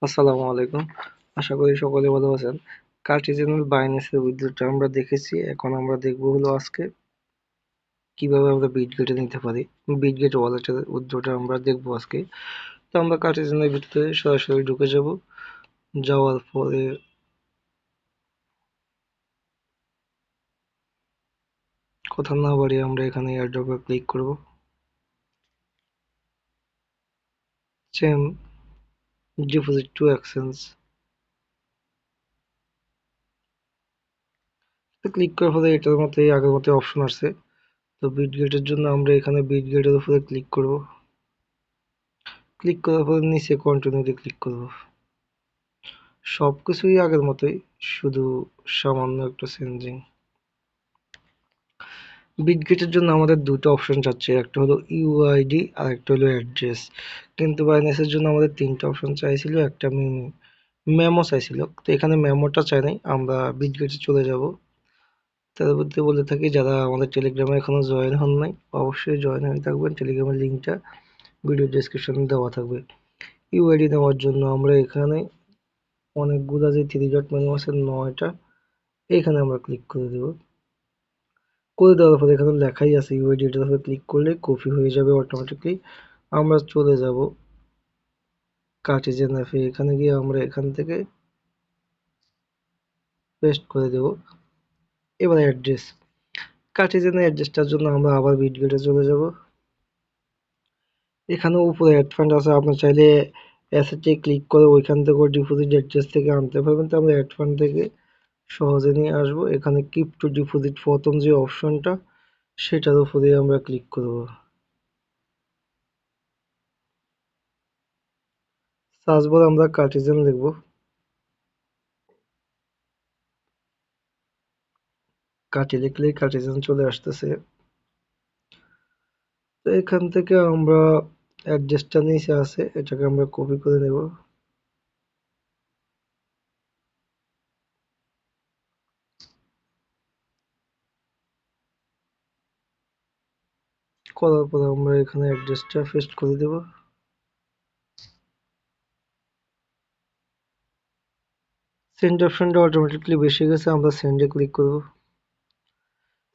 আসসালামু আলাইকুম। আশা করি সকলে ভালো আছেন। কার্টেসিয়ান বাইন্যান্সের উইথড্রটা আমরা দেখেছি। এখন আমরা দেখব হলো আজকে কিভাবে আমরা বিটগেটে নিতে পারি। বিটগেট ওয়ালেটের উইথড্রটা আমরা দেখব আজকে। তো আমরা কার্টেসিয়ানের ভিতরে সরাসরি ঢুকে যাব। যাওয়ার পরে কথা না বাড়িয়ে আমরা এখানে এয়ারড্রপে ক্লিক করব। Same deposit two exchange click করার পরে এটার মতোই আগের মতো অপশন আসছে। তো বিটগেটের জন্য আমরা এখানে বিটগেটের উপরে ক্লিক করব। ক্লিক করার পরে নিচে কন্টিনিউতে ক্লিক করব। সবকিছুই আগের মতোই, শুধু সামান্য একটু চেঞ্জিং। বিটগেটের জন্য আমাদের দুটো অপশন চাচ্ছে, একটা হলো ইউআইডি আর একটা হলো অ্যাড্রেস। কিন্তু বাইন্যান্সের জন্য আমাদের তিনটা অপশন চাইছিল, একটা মেমো চাইছিল। তো এখানে মেমোটা চাই নাই, আমরা বিটগেটে চলে যাব। তার মধ্যে বলে থাকি যারা আমাদের টেলিগ্রামে এখনো জয়েন হন নাই অবশ্যই জয়েন হয়ে থাকবেন। টেলিগ্রামের লিঙ্কটা ভিডিও ডেসক্রিপশনে দেওয়া থাকবে। ইউআইডি নেওয়ার জন্য আমরা এখানে অনেকগুলা যে থ্রি ডট মেনু আছে 9টা, এখানে আমরা ক্লিক করে দেব। করে দেওয়ার পরে এখানে লেখাই আছে ইউআইডি, এটার উপরে ক্লিক করলে কপি হয়ে যাবে অটোমেটিকলি। আমরা চলে যাব কার্টেসিয়ান অ্যাপে, এখানে গিয়ে আমরা এখান থেকে পেস্ট করে দেব। এবার অ্যাড্রেস, কার্টেসিয়ানের অ্যাড্রেসটার জন্য আমরা আবার বিটগেটে চলে যাব। এখানে উপরে অ্যাড ফান্ড আছে, আপনি চাইলে অ্যাসেটে ক্লিক করে ওইখান থেকে ডিপোজিট অ্যাড্রেস থেকে আনতে পারবেন। তো আমরা অ্যাড ফান্ড থেকে সহজে নিয়ে আসবো। এখানে কিপ টু ডিপোজিট প্রথম যে অপশনটা, সেটার উপরে আমরা ক্লিক করব। সার্চ বারে আমরা কার্টেসিয়ান লিখব। কাটি লিখলেই কার্টেসিয়ান চলে আসতেছে। তো এখান থেকে আমরা অ্যাড্রেসটা নিচে আছে, এটাকে আমরা কপি করে নেব। করার পর আমরা এখানে অ্যাড্রেসটা পেস্ট করে দেব। সেন্ড অপশনটা অটোমেটিকলি বেশি গেছে, আমরা সেন্ডে ক্লিক করব।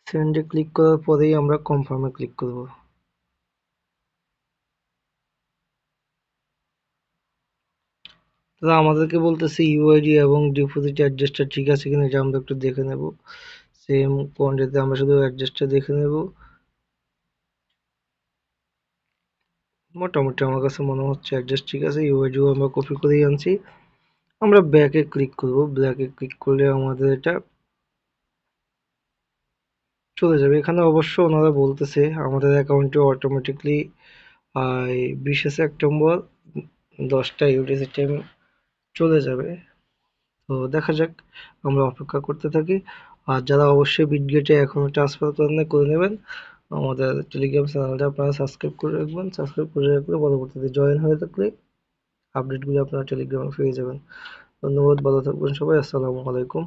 সেন্ডে ক্লিক করার পরেই আমরা কনফার্মে ক্লিক করব। তাহলে আমাদেরকে বলতেছে ইউআইডি এবং ডিপোজিট অ্যাড্রেসটা ঠিক আছে কিনা, এটা আমরা একটু দেখে নেব। সেম কোয়ান্টিটিতে আমরা শুধু অ্যাড্রেসটা দেখে নেব। মোটামুটি আমার কাছে মনে হচ্ছে অ্যাড্রেস ঠিক আছে, ইউআইডিও আমরা কপি করেই আনছি। আমরা ব্যাকে ক্লিক করব। ব্যাকে ক্লিক করলে আমাদের এটা চলে যাবে। এখানে অবশ্য ওনারা বলতেছে আমাদের অ্যাকাউন্টে অটোমেটিকলি 20শে সেপ্টেম্বর 10টা ইউটিসি টাইম চলে যাবে। তো দেখা যাক, আমরা অপেক্ষা করতে থাকি। আর যারা অবশ্যই বিটগেটে এখনো ট্রান্সফার করেন নাই, করে নেবেন। আমাদের টেলিগ্রাম চ্যানেলটা আপনারা সাবস্ক্রাইব করে রাখবেন। সাবস্ক্রাইব করে রাখলে পরবর্তীতে জয়েন হয়ে থাকলে আপডেটগুলো আপনারা টেলিগ্রামে পেয়ে যাবেন। ধন্যবাদ, ভালো থাকবেন সবাই। আসসালামু আলাইকুম।